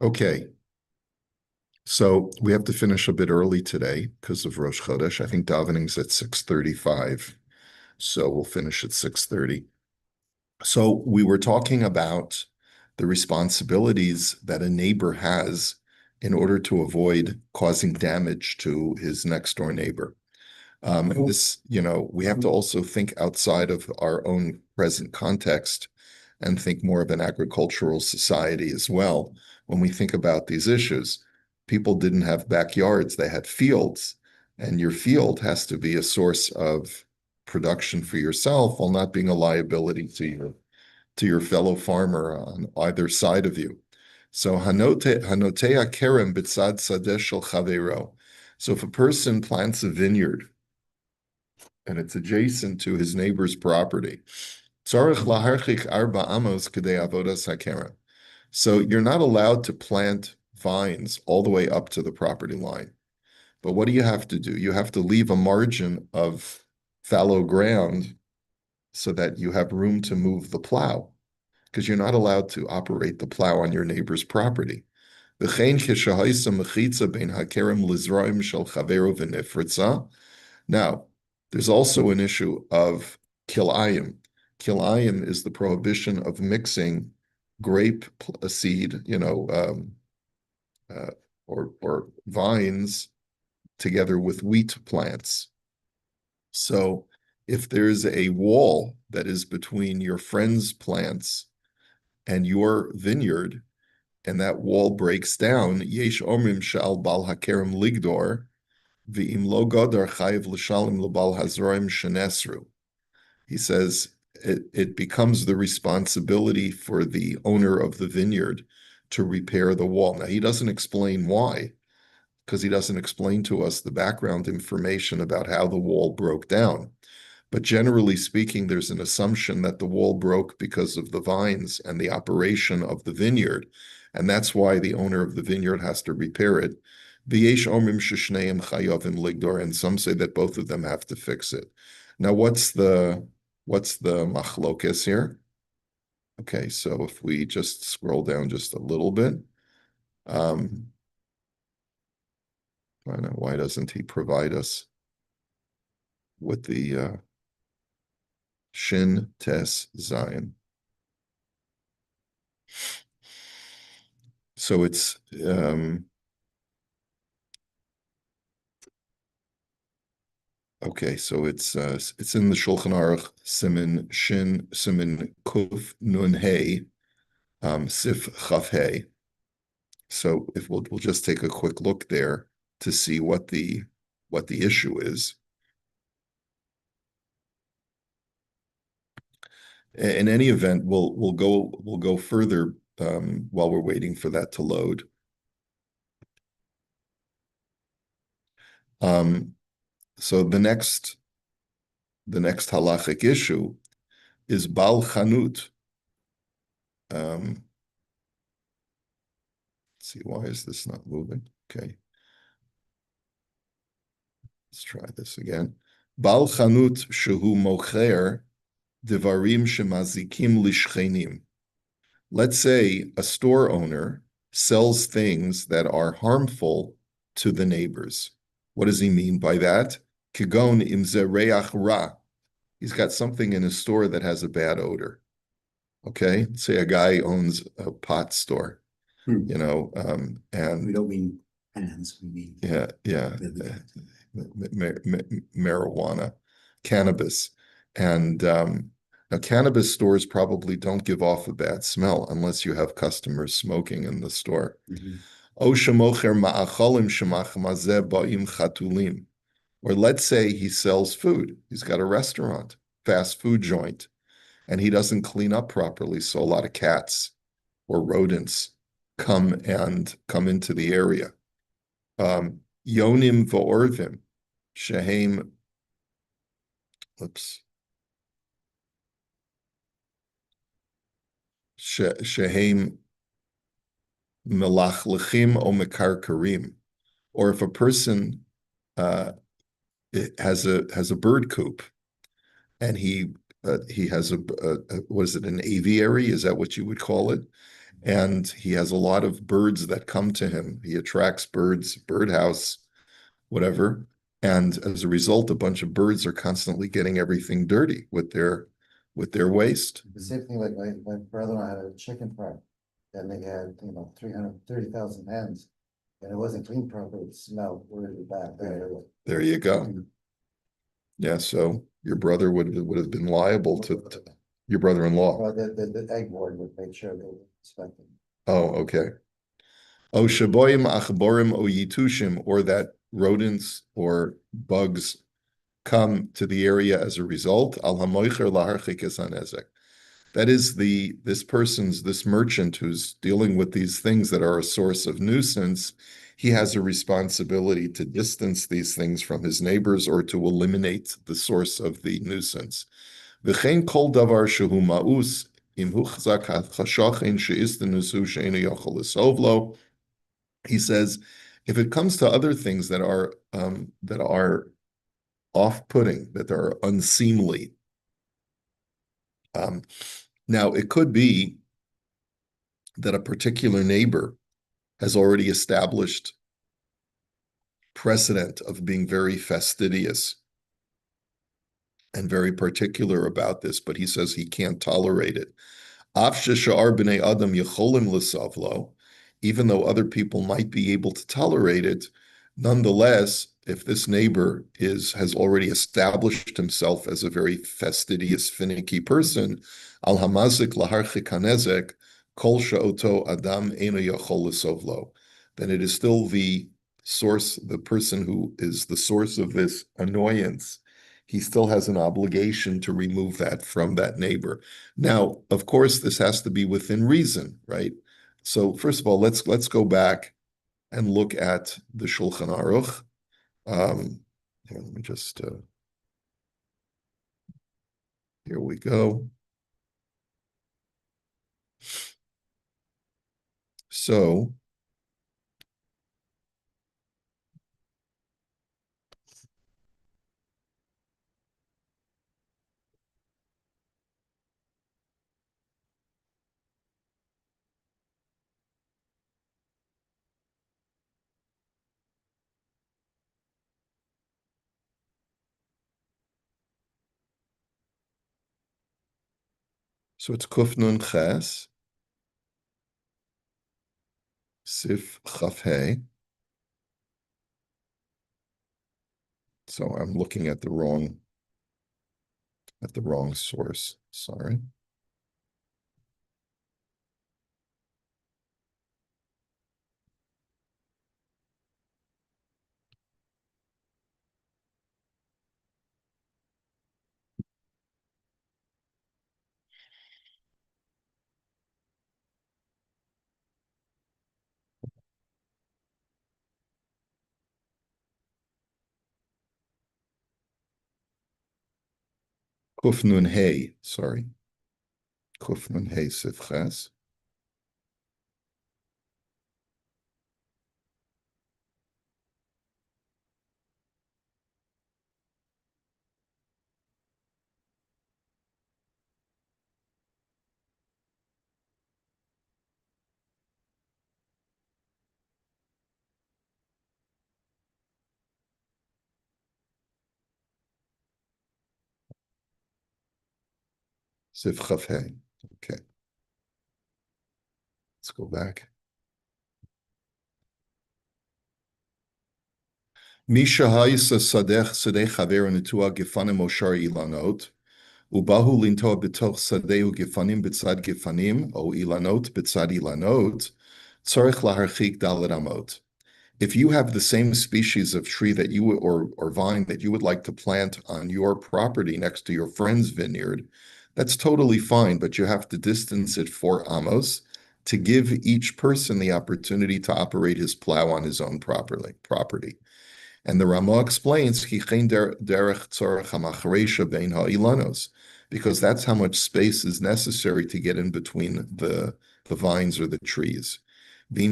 Okay, so we have to finish a bit early today because of Rosh Chodesh. I think davening's at 6:35, so we'll finish at 6:30. So we were talking about the responsibilities that a neighbor has in order to avoid causing damage to his next door neighbor. We have to also think outside of our own present context and think more of an agricultural society as well. When we think about these issues, people didn't have backyards, they had fields, and your field has to be a source of production for yourself while not being a liability to your fellow farmer on either side of you. So hanotea kerem bitzad sadeh shel chavero. So if a person plants a vineyard and it's adjacent to his neighbor's property. So you're not allowed to plant vines all the way up to the property line. But what do you have to do? You have to leave a margin of fallow ground so that you have room to move the plow, because you're not allowed to operate the plow on your neighbor's property. Now, there's also an issue of kilayim. Kilayim is the prohibition of mixing grape seed, uh, or vines together with wheat plants. So if there's a wall that is between your friend's plants and your vineyard, and that wall breaks down, yesh omrim shal bal hakerem ligdor, v'im lo godar chayiv l'shalim l'bal hazroim shenesru. He says it becomes the responsibility for the owner of the vineyard to repair the wall. Now, he doesn't explain why, because he doesn't explain to us the background information about how the wall broke down. But generally speaking, there's an assumption that the wall broke because of the vines and the operation of the vineyard. And that's why the owner of the vineyard has to repair it. V'yesh omrim sheshneim chayovim ligdor, and some say that both of them have to fix it. Now, what's the machlokes here? Okay, so if we just scroll down just a little bit, why doesn't he provide us with the Shin Tes Zion? So it's okay. So it's in the Shulchan Aruch Simin Shin Simin Kuf Nun Hey Sif Chaf Hey. So if we'll just take a quick look there to see what the issue is. In any event, we'll go further while we're waiting for that to load. So the next halachic issue is Bal Chanut. Let's see, why is this not moving? Okay. Let's try this again. Bal Chanut shehu mocher devarim shemazikim lishchenim. Let's say a store owner sells things that are harmful to the neighbors. What does he mean by that? Kigon imze reach ra. He's got something in his store that has a bad odor. Okay, say a guy owns a pot store, and we don't mean hands, we mean marijuana, cannabis, and now cannabis stores probably don't give off a bad smell unless you have customers smoking in the store. Or let's say he sells food. He's got a restaurant, fast food joint, and he doesn't clean up properly. So a lot of cats or rodents come into the area. Yonim va'orvim, shehem, shehem melachlechim o mekarkarim. Or if a person has a bird coop, and he has what is it, an aviary? Is that what you would call it? and he has a lot of birds that come to him. He attracts birds, birdhouse, whatever. And as a result, a bunch of birds are constantly getting everything dirty with their waste. The same thing, like my brother-in-law had a chicken farm, and they had, 330,000 hens, and it wasn't cleaned properly, it smelled really bad. There you go. Yeah, so your brother would have been liable to your brother-in-law. Well, the egg board would make sure they were inspected. Oh, okay. O shaboyim achborim o yitushim, or that rodents or bugs come to the area as a result. Al hamoicher laharchik esanezek. That is this merchant who's dealing with these things that are a source of nuisance. He has a responsibility to distance these things from his neighbors or to eliminate the source of the nuisance. V'chein kol davar shehu ma'us im huchzak hachashachen she'istenu she'enu yochol lisovlo. He says, if it comes to other things that are off-putting, that are unseemly, now it could be that a particular neighbor has already established precedent of being very fastidious and very particular about this, but he says he can't tolerate it. Even though other people might be able to tolerate it, nonetheless, if this neighbor has already established himself as a very fastidious, finicky person, al hamazik laharchik hanezek, kol she'oto adam eno yachol lesovlo, then it is still the person who is the source of this annoyance. He still has an obligation to remove that from that neighbor. Now, of course, this has to be within reason, right? So first of all, let's go back and look at the Shulchan Aruch. Here, let me just here we go. So it's Kuf Nun Ches, Sif Chaf Hey. So I'm looking at the wrong source. Sorry. Kuf Nun Hey, sorry. Kuf Nun Hey Sif Ches. Sif Chaf Hey. Okay. Let's go back. Misha Haisa Sadeh Chaver Netua Gefanim Oshar Ilanot, Ubahu Lintoa Betoch Sadeu Gefanim Bitsad Gefanim, O Ilanot Bitsad Ilanot, Tzorech Laharchik Dalet Amot. If you have the same species of tree that you or vine that you would like to plant on your property next to your friend's vineyard, that's totally fine, but you have to distance it 4 amos to give each person the opportunity to operate his plow on his own property. And the Ramah explains, because that's how much space is necessary to get in between the vines or the trees. But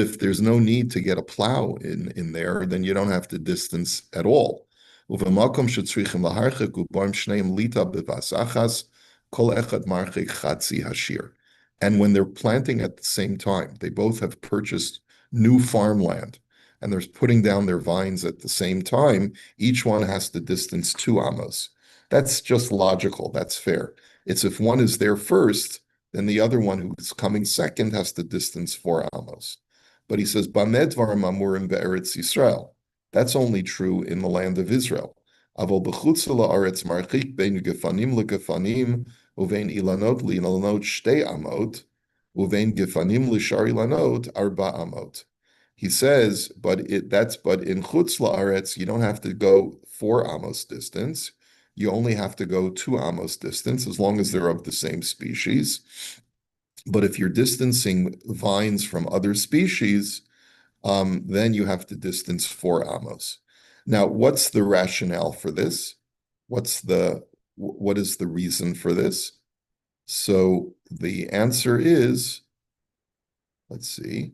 if there's no need to get a plow in there, then you don't have to distance at all. Kol echad marchik chatzi hashir. And when they're planting at the same time, they both have purchased new farmland and they're putting down their vines at the same time. Each one has to distance 2 amos. That's just logical. That's fair. It's if one is there first, then the other one who's coming second has to distance 4 amos. But he says, Bamedvar mamurim be'eretz Yisrael. That's only true in the land of Israel. Aval b'chutz la'aretz marchik bein gefanim legefanim uvein ilanot lilanot 2 amot uvein gefanim l'shar ilanot 4 amot. He says, but in chutz la'aretz you don't have to go 4 amos distance. You only have to go 2 amos distance as long as they're of the same species. But if you're distancing vines from other species, then you have to distance 4 amos. Now, what's the rationale for this? What is the reason for this? So the answer is, let's see.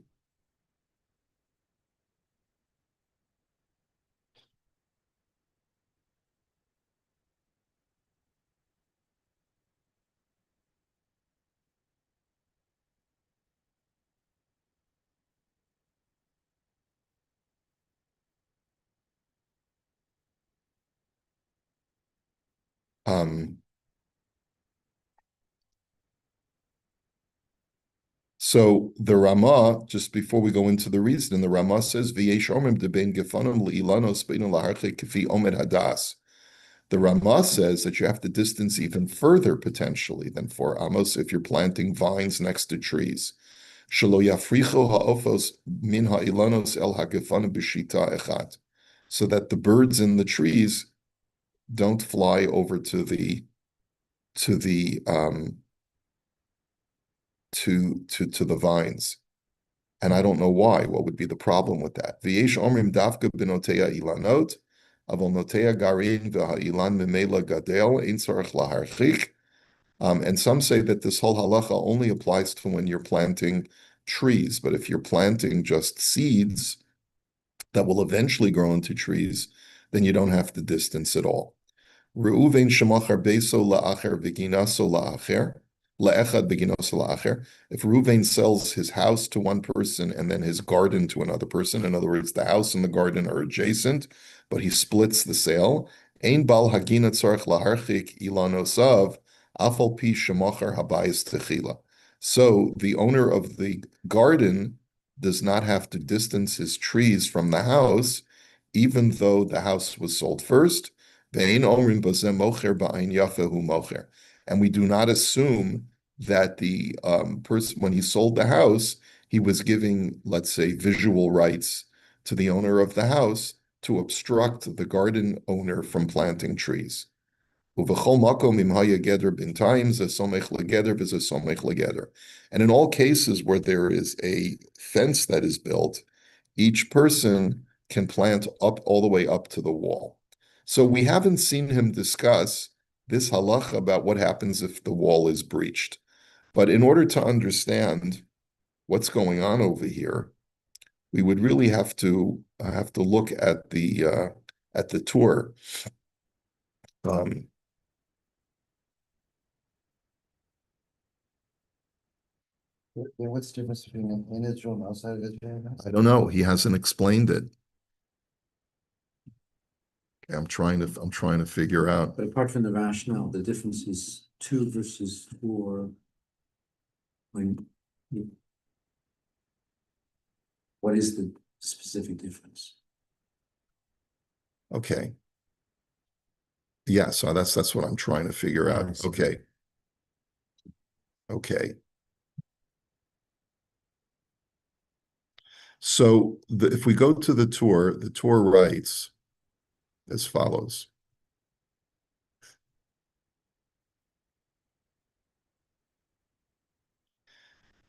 So the Rama, just before we go into the reason, the Rama says, "V'yesh omrim debein gefanim le'ilanos beinu laharchik kifi omed hadas." The Rama says that you have to distance even further potentially than 4 amos if you're planting vines next to trees. Shelo yafricho ha'ofos min ha'ilanos el hagefanim b'shita echad, so that the birds in the trees don't fly over to the vines. And I don't know why. What would be the problem with that? V'yesh omrim davka b'noteya ilanot, aval noteya garin v'ha'ilan memela gadel ein tzarich laharchich. And some say that this whole halacha only applies to when you're planting trees. But if you're planting just seeds that will eventually grow into trees, then you don't have to distance at all. Reuven shemachar beso la'acher v'ginaso la'acher. Le'echad beginoso la'acher. If Reuven sells his house to one person and then his garden to another person, in other words, the house and the garden are adjacent, but he splits the sale. Ein bal hagina tzarich laharchik ilanosav afal pi shemachar habayis techila. So the owner of the garden does not have to distance his trees from the house, even though the house was sold first. And we do not assume that the person, when he sold the house, he was giving, let's say, visual rights to the owner of the house to obstruct the garden owner from planting trees. And in all cases where there is a fence that is built, each person can plant up all the way up to the wall. So we haven't seen him discuss this halacha about what happens if the wall is breached. But in order to understand what's going on over here, we would really have to look at the tour. What's the difference between in Israel and outside of Israel? I don't know. He hasn't explained it. I'm trying to figure out. But apart from the rationale, the difference is 2 versus 4. What is the specific difference? Okay. Yeah, so that's what I'm trying to figure out. Okay. Okay. So if we go to the tour writes as follows.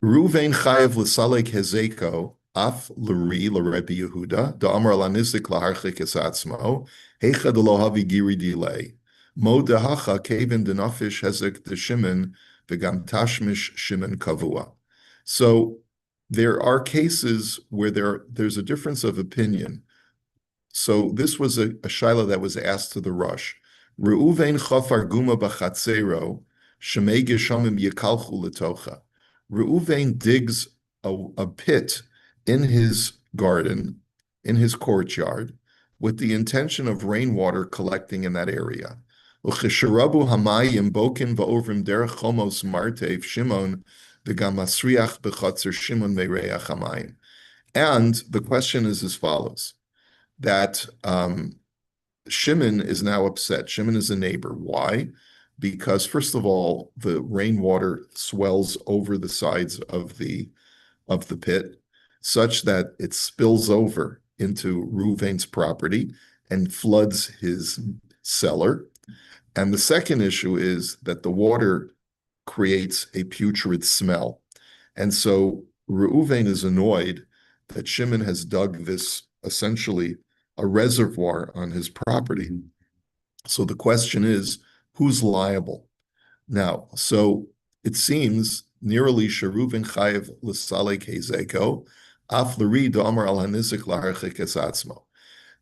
Ruvain chayev l'salek hezeko af l'Rebbe Yehuda da'amar lanizik laharchik esatzmo heichad lo havi giri delay mo dehacha kevin denafish hezek de Shimon v'gam tashmish Shimon kavua. So there are cases where there's a difference of opinion. So this was a shaila that was asked to the Rosh. Reuven chafar guma b'chatzero Shemei geshamim yikalchu letocha. Reuven digs a pit in his garden, in his courtyard, with the intention of rainwater collecting in that area. Uchesharabu hamayim bokin va'ovrim derech chomos martev Shimon v'gamasriach b'chatzer Shimon mereach hamayim. And the question is as follows, that Shimon is now upset. Shimon is a neighbor. Why? Because first of all, the rainwater swells over the sides of the pit, such that it spills over into Reuven's property and floods his cellar. And the second issue is that the water creates a putrid smell. And so Reuven is annoyed that Shimon has dug this, essentially a reservoir on his property. So the question is, who's liable? Now, so it seems nearly Reuven chayev l'salek hezeko, af l'ri d'amar al hanizik laharchik es atzmo.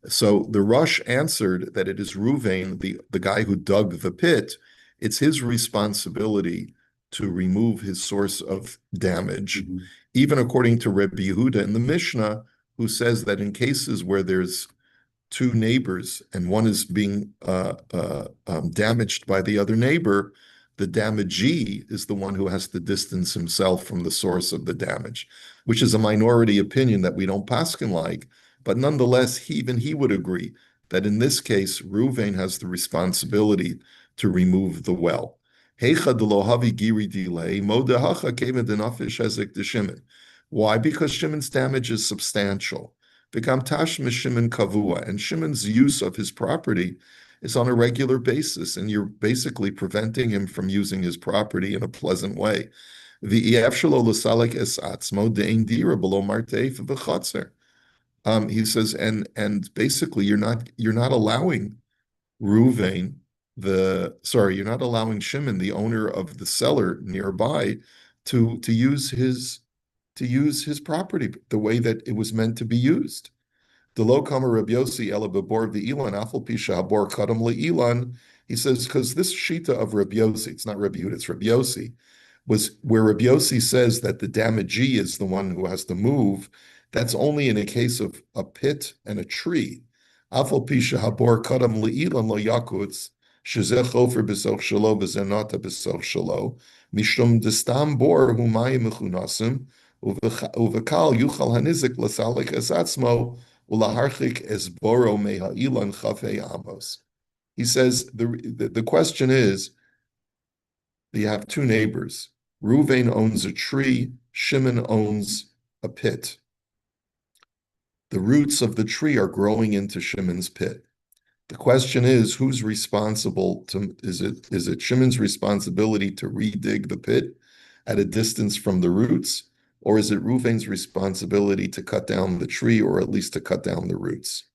So the Rush answered that it is Reuven, the guy who dug the pit. It's his responsibility to remove his source of damage, even according to Rebbe Yehuda in the Mishnah, who says that in cases where there's two neighbors and one is being damaged by the other neighbor, the damagee is the one who has to distance himself from the source of the damage, which is a minority opinion that we don't paskin like. But nonetheless, even he would agree that in this case, Reuven has the responsibility to remove the well. Why? Because Shimon's damage is substantial. And Shimon's use of his property is on a regular basis, and you're basically preventing him from using his property in a pleasant way. He says, and basically you're not allowing Reuven, you're not allowing Shimon, the owner of the cellar nearby, to use his property the way that it was meant to be used. Delo kama Rabbi Yossi ela bebor v'ilan afal pisha habor kadam le'ilan. He says, because this shita of Rabbi Yossi, it's not Rabbi Yehuda, it's Rabbi Yossi, was where Rabbi Yossi says that the damagee is the one who has to move. That's only in a case of a pit and a tree. Afal pisha habor kadam le'ilan lo yakutz shezeh chofer b'soch shalo b'zenata b'soch shalo mishum destam bor humayim mechunasim uvekal yuchal hanizik l'salik esatzmo. He says the question is, you have two neighbors. Reuven owns a tree, Shimon owns a pit. The roots of the tree are growing into Shimon's pit. The question is, who's responsible is it Shimon's responsibility to redig the pit at a distance from the roots? Or is it Reuven's responsibility to cut down the tree, or at least to cut down the roots?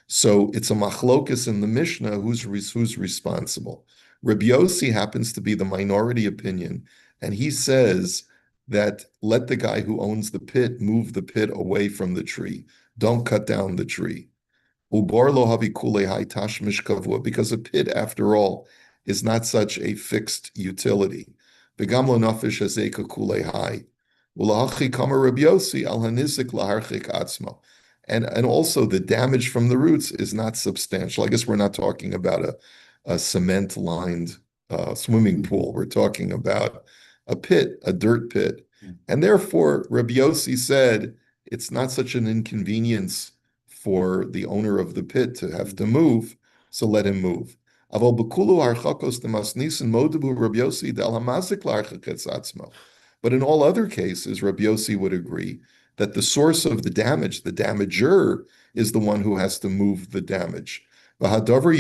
So it's a machlokus in the Mishnah who's responsible. Rabbi Yossi happens to be the minority opinion, and he says that let the guy who owns the pit move the pit away from the tree. Don't cut down the tree. Ubar lo havi kulei hai tashmish kavua, because a pit, after all, is not such a fixed utility. V'gam lo nafish hazeka kulei hai. And also the damage from the roots is not substantial. I guess we're not talking about a cement-lined swimming pool. We're talking about a pit, a dirt pit. And therefore, Rabbi Yossi said it's not such an inconvenience for the owner of the pit to have to move, so let him move. But in all other cases, Rabbi Yossi would agree that the source of the damage, the damager, is the one who has to move the damage. And clearly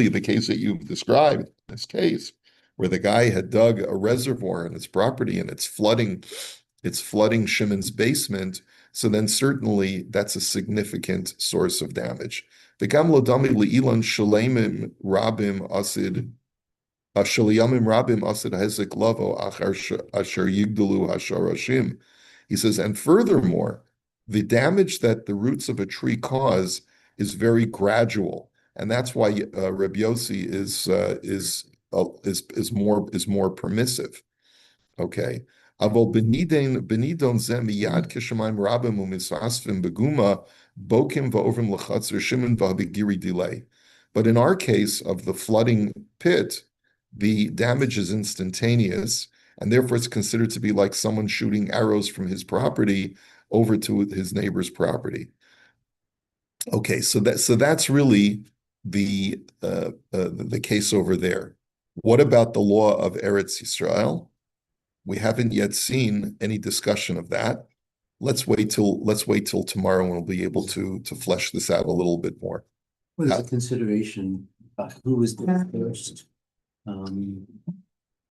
the case that you've described, this case, where the guy had dug a reservoir in his property and it's flooding Shimon's basement, so then certainly that's a significant source of damage. V'gam lo dami le'ilan shalayimim rabim asid hezek lavo asher yigdalu hasharashim. He says, and furthermore, the damage that the roots of a tree cause is very gradual, and that's why Reb Yossi is more permissive. Okay. Aval benidon ze miyad kishamayim rabim umisasvim beguma bokim va'ovrim lechatzer shimun v'habigiri delay. But in our case of the flooding pit, the damage is instantaneous, and therefore it's considered to be like someone shooting arrows from his property over to his neighbor's property. Okay, so that's really the case over there. What about the law of Eretz Yisrael? We haven't yet seen any discussion of that. Let's wait till tomorrow, and we'll be able to flesh this out a little bit more. What is the consideration? Who was the first